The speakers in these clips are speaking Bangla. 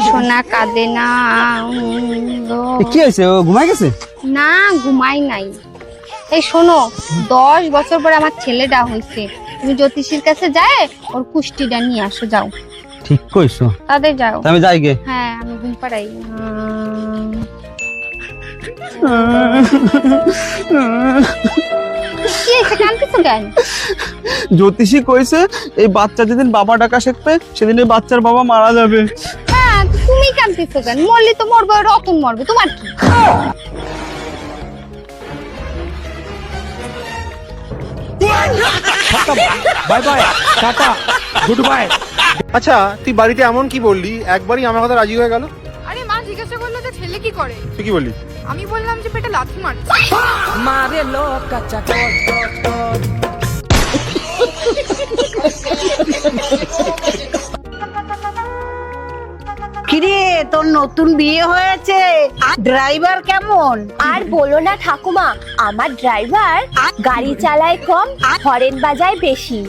সোনা কাঁদে না কি হয়েছে, ও ঘুমাই গেছে? না, ঘুমাই নাই। এই শোনো, 10 বছর পরে আমার ছেলেটা হয়েছে, তুমি জ্যোতিষীর কাছে যায় ওর কুষ্টিটা নিয়ে আসো, যাও। ঠিক কইছো, তাদের যাও। আমি যাই গে। হ্যাঁ, আমি ঘুম পাড়াই। কি হয়েছে, কাঁদতেছো কেন? জ্যোতিষী কইছে এই বাচ্চা যেদিন বাবা ডাকা শিখবে সেদিন এই বাচ্চার বাবা মারা যাবে। হ্যাঁ, তুমি কাঁদতেছো কেন? মরলি তো মরবে, রতন মরবে, তোমার কি? Bye bye, tata, good bye. আচ্ছা, তুই বাড়িতে এমন কি বললি একবারই আমার কথা রাজি হয়ে গেল? আরে মা জিজ্ঞাসা করলো যে ছেলে কি করে, তুই কি বললি? আমি বললাম যে পেটে লাথি মারছে। মারে লোক কাচ্চা কট কট কট। কিরে, তোর নতুন বিয়ে হয়েছে, ড্রাইভার কেমন? আর বলো না ঠাকুমা, আমার ড্রাইভার গাড়ি চালায় কম, হরেন বাজায় বেশি।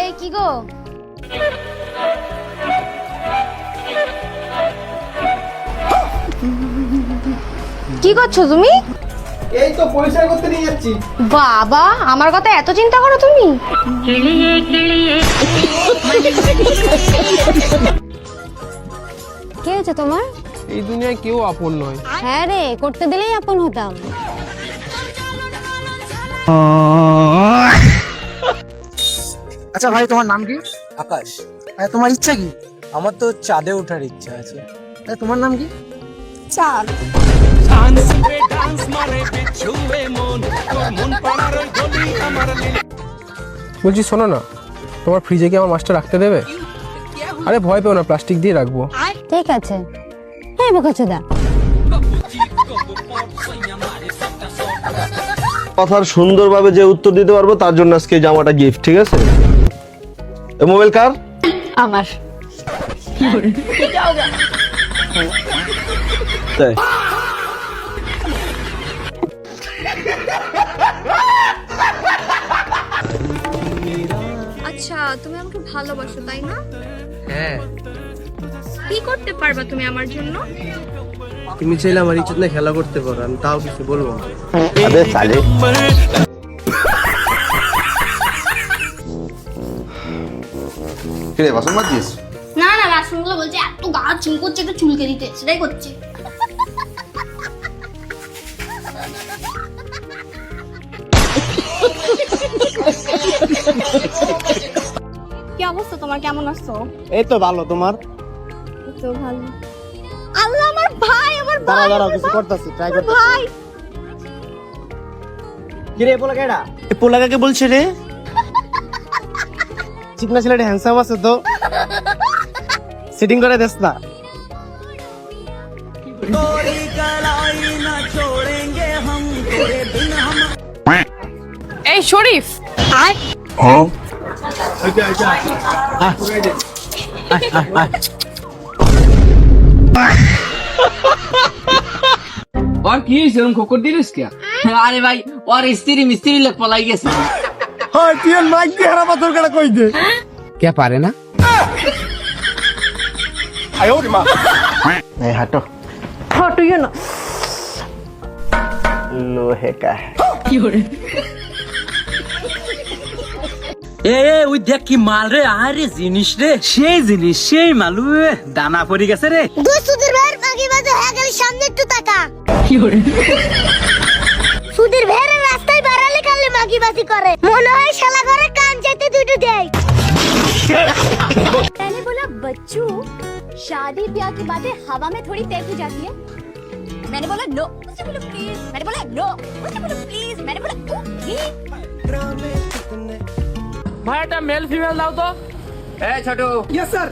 এই কি গো, কি করছো তুমি? এই তো পরিষ্কার করতে নিয়ে যাচ্ছি। বাবা, আমার কথা এত চিন্তা করো তুমি? কি হয়েছে তোমার? এই দুনিয়ায় কেউ আপন নয়। হ্যাঁ রে, করতে দিলেই আপন হতাম। আচ্ছা ভাই, তোমার নাম কি? আকাশ। তোমার ইচ্ছা কি? আমার তো চাঁদে ওঠার ইচ্ছা আছে। তোমার নাম কি? চাঁদ। বলছি শোনো না, তোমার ফ্রিজে কি আমার মাছটা রাখতে দেবে? আরে ভয় পেও না, প্লাস্টিক দিয়ে রাখবো। ঠিক আছে। হ্যাঁ বোকাচোদা। কথার সুন্দরভাবে যে উত্তর দিতে পারবো তার জন্য আজকে এই জামাটা গিফট, ঠিক আছে? এই মোবাইল কার? আমার। তাই? আচ্ছা, তুমি আমাকে ভালোবাসো তাই না? হ্যাঁ। কি করতে পারবা তুমি আমার জন্য? তুমি চাইলে আমার ইচ্ছা নিয়ে খেলা করতে পারো, আমি তাও কিছু বলবো না। আবে সালে, কিরে, বাসন মাজছিস? না না, বাসনগুলো বলছে এত গা চুল করছে, একটু চুলকে দিতে, সেটাই করছে। কি অবস্থা তোমার, কেমন আছো? এই তো ভালো, তোমার? তো ভালো। আল্লাহ, আমার ভাই, আমার ভাই, দাঁড়াও কিছু করতেছি, ট্রাই করতেছি। ভাই। কিরে, পোলা কেডা? এই পোলা কাকে বলছে রে? চিকনা ছেলেটা হ্যান্ডসাম আছে তো, সেটিং করে দেস না। এই শরীফ, और কি হইছে, এরকম খোকর দিলিস কে? আরে ভাই, ওর স্ত্রী মিস্ত্রি লোক পলাই গেছে। হয় তুই মাইক দিয়ে হারা পাথর কাটা কই দে। কে পারে না? এই হাঁটো। হটুইও না। লোহে কা এ ওই দেখ কি মাল রে, আরে জিনিস রে, সেই জিনিস, সেই মালু, দানা পড়ে গেছে রে। সুধীর ভাইয়ের মাগি বাজে হয়ে গেল, সামনে একটু তাকা। সুধীর ভাইয়ের রাস্তায় বাড়ালে কালে মাগি বাজি করে, মনে হয় শালা ঘরে কান চাইতে দুটো দেয়। मैंने बोला बच्चू, शादी ब्याह की बातें हवा में थोड़ी तय की जाती है। मैंने बोला नो, मुझे बोलो प्लीज। मैंने बोला नो, मुझे बोलो प्लीज। मैंने बोला ओके। ভাই একটা মেল ফিমেল দাও তো। এই ছোট, ইয়েস স্যার।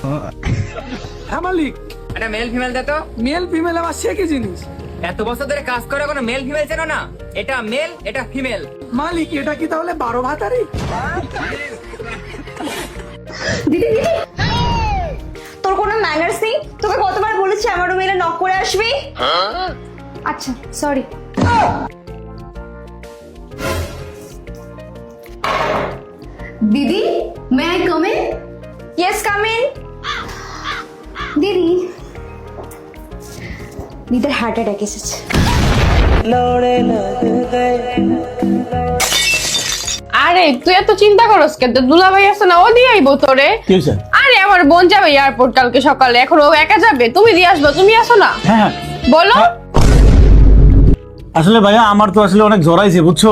হ্যাঁ মালিক, একটা মেল ফিমেল দে তো। মেল ফিমেল আবার সে কি জিনিস? এত বছর ধরে কাজ করে কোনো মেল ফিমেল চেনো না? এটা মেল, এটা ফিমেল। মালিক, এটা কি তাহলে 12 ভাতারি? তোর কোনো ম্যানার্স নেই? তোকে কতবার বলেছি यशवी আচ্ছা সরি। दीदी मैं कम इन? Yes come in. दीदी দিদির হার্ট অ্যাটাক এসেছে। আরে তুই এত চিন্তা করস কেন? তো দুলাভাই আছে না, ও দিয়ে আইবো তোরে। আরে আমার বোন যাবে এয়ারপোর্ট কালকে সকালে, এখন ও একা যাবে, তুমি দিয়ে আসবে, তুমি আসো না। হ্যাঁ বলো। আসলে ভাইয়া আমার তো আসলে অনেক জ্বর আইছে বুঝছো,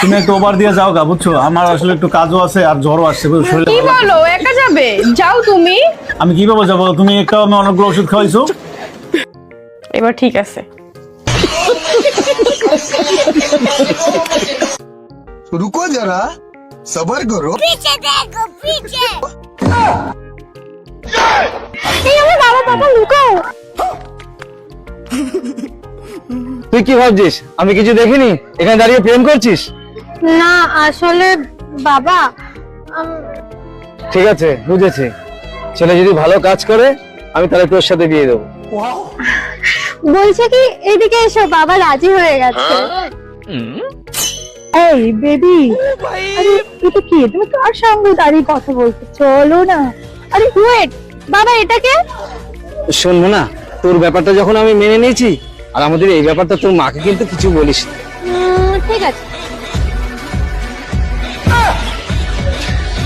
তুমি একটু ওভার দিয়ে যাও গা বুঝছো, আমার আসলে একটু কাজও আছে আর জ্বরও আসছে শরীরে। কি বলো, একা যাবে? যাও তুমি। আমি কিভাবে যাবো? তুমি একটা আমি অনেকগুলো ওষুধ খাওয়াইছো। এবার ঠিক আছে। रुको जरा सबर करो। पीछे देखो पीछे। এই আমার বাবা, বাবা লুকাও। তুই কি ভাবছিস আমি কিছু দেখিনি? এখানে দাঁড়িয়ে প্রেম করছিস? না আসলে বাবা, ঠিক আছে বুঝেছি, ছেলে যদি ভালো কাজ করে আমি তাহলে তোর সাথে বিয়ে দেবো। বলছে কি এদিকে এসো, বাবা রাজি হয়ে গেছে। এই বেবি, আরে এটা কি? তুমি কার সঙ্গে দাঁড়িয়ে কথা বলছো? চলো না। আরে ওয়েট, বাবা এটা কে? শুনবো না, তোর ব্যাপারটা যখন আমি মেনে নিয়েছি, আর আমাদের এই ব্যাপারটা তোর মাকে কিন্তু কিছু বলিস না। ঠিক আছে।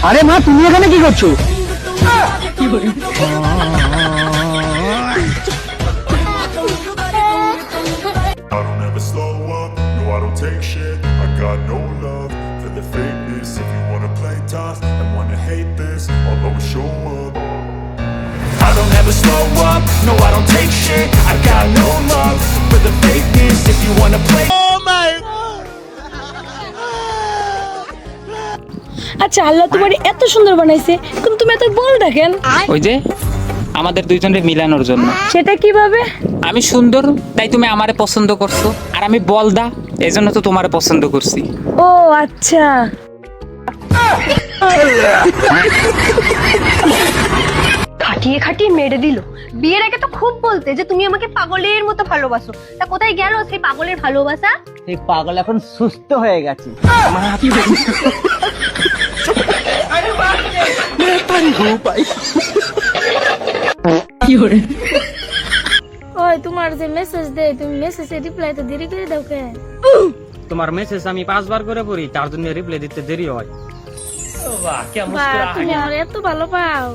আরে মা, তুমি এখানে কি করছো? I don't ever slow up, no I don't take shit. I got no love for the fakeness. If you wanna play tough and wanna hate this, I'll always show up. I don't ever slow up, no I don't take shit. I got no love for the fakeness. If you wanna play আচ্ছা, আল্লাহ তোমার এত সুন্দর বানাইছে, কিন্তু তুমি এত বল দেখেন। ওই যে আমাদের দুইজনের মিলানোর জন্য। সেটা কিভাবে? আমি সুন্দর তাই তুমি আমারে পছন্দ করছো, আর আমি বলদা এই জন্য তো তোমারে পছন্দ করছি। ও আচ্ছা। খাটিয়ে খাটিয়ে মেরে দিল। বিয়ের আগে তো খুব বলতে যে তুমি আমাকে পাগলের মতো ভালোবাসো, তা কোথায় গেল সেই পাগলের ভালোবাসা? এই পাগল এখন সুস্থ হয়ে গেছে। ওই তোমার যে মেসেজ দেয়, তুমি মেসেজে রিপ্লাই তো দেরি করে দাও কেন? তোমার মেসেজ আমি 5 বার করে পড়ি, তার জন্য রিপ্লাই দিতে দেরি হয়। বাহ, কি মুস্কুরা। তুমি আমার এত ভালো পাও?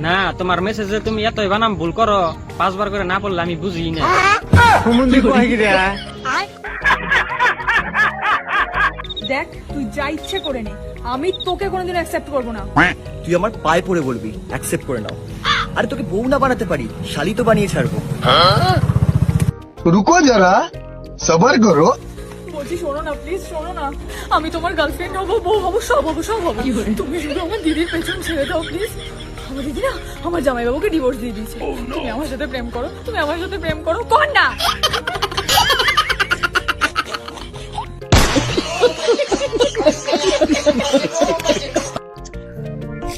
না, তোমার মেসেজে তুমি এতই বানাম ভুল করো, 5 বার করে না পড়লে আমি বুঝি না। দেখ তুই যা ইচ্ছে করে নে, আমি তোকে কোনোদিন অ্যাকসেপ্ট করব না। তুই আমার পায়ে পড়ে বলবি অ্যাকসেপ্ট করে নাও। আরে তোকে বউ না বানাতে পারি, শালি তো বানিয়ে ছাড়বো। रुको जरा सबर करो। বলছি শোনো না, প্লিজ শোনো না, আমি তোমার গার্লফ্রেন্ড হবো, বউ হবো, সব হবো, সব হবো। তুমি শুধু আমার দিদির পেছন ছেড়ে দাও প্লিজ। আমার দিদি না আমার জামাইবাবুকে ডিভোর্স দিয়ে দিয়েছে। তুমি আমার সাথে প্রেম করো, তুমি আমার সাথে প্রেম করো, কর না।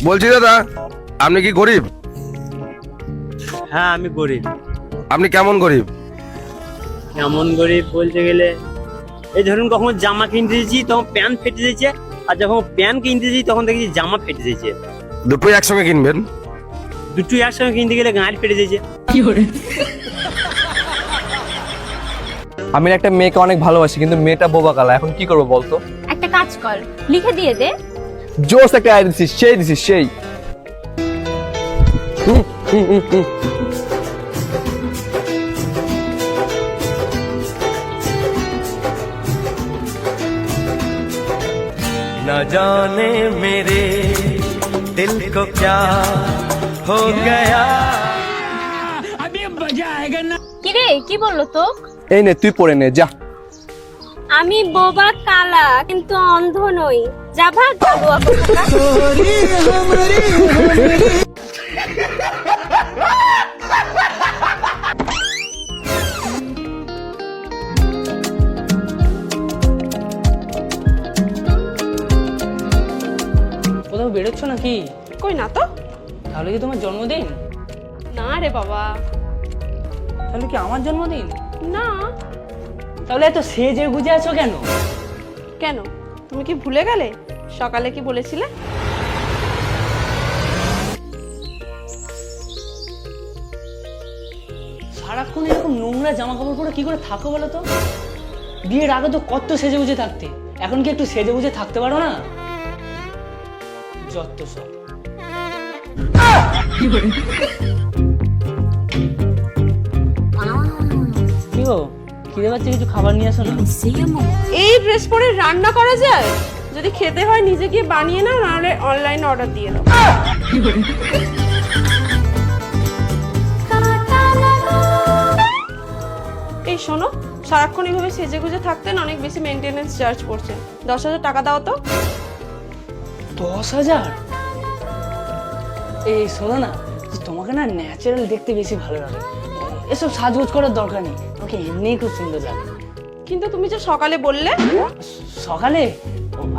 বলছি দাদা, আপনি কি গরিব? হ্যাঁ আমি গরিব। আপনি কেমন গরিব? এমন গরিব বলতে গেলে, এই ধরুন কখনো জামা কিনতে দিয়েছি তখন প্যান্ট ফেটে দিয়েছে, আর যখন প্যান্ট কিনতে দিয়েছি তখন দেখি জামা ফেটে দিয়েছে। দুটোই একসঙ্গে কিনবেন? দুটোই একসঙ্গে কিনতে গেলে গাঁট ফেটে দিয়েছে। আমি একটা মেয়েকে অনেক ভালোবাসি, কিন্তু মেয়েটা বোবা কালা। এখন কি করবো বলতো? একটা কাজ কর, লিখে দিয়ে দে। জোস একটা আইডিয়া দিছিস, সেই দিছিস সেই। না জানে মেরে দিল কো ক্যা হো গয়া। কি রে, কি বললো তো? এই নে তুই পড়ে নে যা। আমি বোবা কালা কিন্তু অন্ধ নই, যা ভাগ দোয়া কোথাও বেরোচ্ছ নাকি? কই না তো। তাহলে কি তোমার জন্মদিন? না রে বাবা। তাহলে কি আমার জন্মদিন? না। তাহলে এত সেজে গুজে আছো কেন? কেন, তুমি কি ভুলে গেলে সকালে কি বলেছিলে? সারাক্ষণ এরকম নোংরা জামা কাপড় পরে কি করে থাকো বলো তো? বিয়ের আগে তো কত সেজে গুজে থাকতে, এখন কি একটু সেজে গুজে থাকতে পারো না? যত সব। কি গো, খিদে পাচ্ছে, কিছু খাবার নিয়ে আসো না। এই ড্রেস পরে রান্না করা যায়? যদি খেতে হয় নিজে গিয়ে বানিয়ে নাও, নাহলে অনলাইনে অর্ডার দিয়ে দাও। এই শোনো, সারাক্ষণ এইভাবে সেজে গুজে থাকতেন, অনেক বেশি মেনটেনেন্স চার্জ পড়ছে। 10,000 টাকা দাও তো। 10,000? এই শোনো না, তোমাকে না ন্যাচারাল দেখতে বেশি ভালো লাগে, এসব সাজগোজ করার দরকার নেই, তোমাকে এমনিই খুব সুন্দর লাগে। কিন্তু তুমি যে সকালে বললে। সকালে?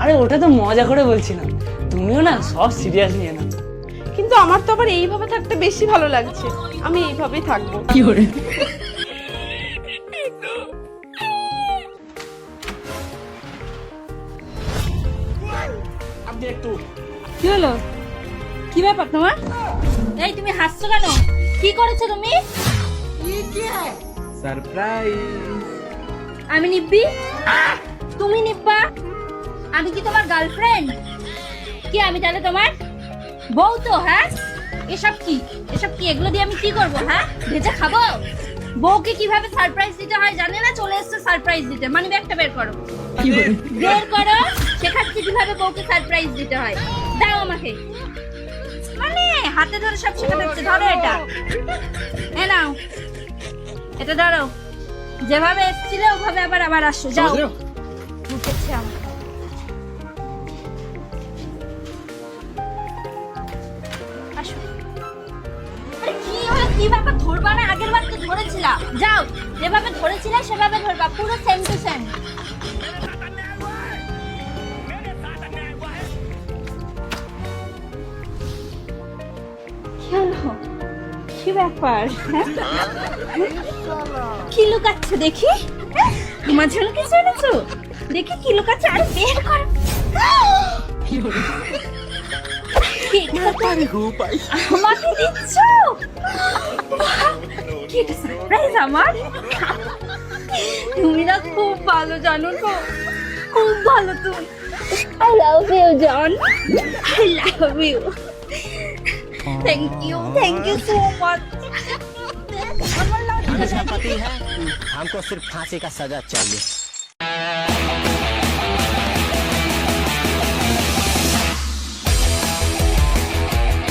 আরে ওটা তো মজা করে বলছিলাম, তুমিও না সব সিরিয়াস নিয়ে না। কিন্তু আমার তো আবার এইভাবে থাকতে বেশি ভালো লাগছে, আমি এইভাবেই থাকবো। কি করে? আপনি একটু কি হলো? কি ব্যাপার তোমার? এই তুমি হাসছো কেন? কি করেছো তুমি? সারপ্রাইজ। আমি নিব্বি? তুমি নিব্বা? আমি কি তোমার গার্লফ্রেন্ড? কি আমি তাহলে তোমার বউ তো? হ্যাঁ, এসব কি, এসব কি, এগুলো দিয়ে আমি কি করবো? হ্যাঁ, ভেজে খাবো? বউকে কিভাবে সারপ্রাইজ দিতে হয় জানে না, চলে এসছে সারপ্রাইজ দিতে। মানি ব্যাগটা বের করো, বের করো, শেখাচ্ছি কিভাবে বউকে সারপ্রাইজ দিতে হয়। দাও আমাকে, মানে হাতে ধরে সব শেখাতে হচ্ছে। ধরো এটা, এ নাও, এটা ধরো। যেভাবে এসেছিলে ওভাবে আবার আসো, যাও। বুঝেছি আমার। আসো। আরে কি হলো, কি ব্যাপার? ধরবা না? আগের বার তো ধরেছিলা। যাও, যেভাবে ধরেছিলে সেভাবে ধরবা, পুরো সেম টু সেম। কি হলো, কি ব্যাপার? কি লুকাচ্ছ দেখি? তোমার জন্য কিছু এনেছো দেখি, কি লুকাচ্ছ? আর বের কর। আমাকে দিচ্ছ? কি এটা সারপ্রাইজ আমার? তুমি না খুব ভালো জানো তো, খুব ভালো তুমি। I love you, John. I love you. Thank you so much. पति है, हमको सिर्फ फांसी का सजा चाहिए।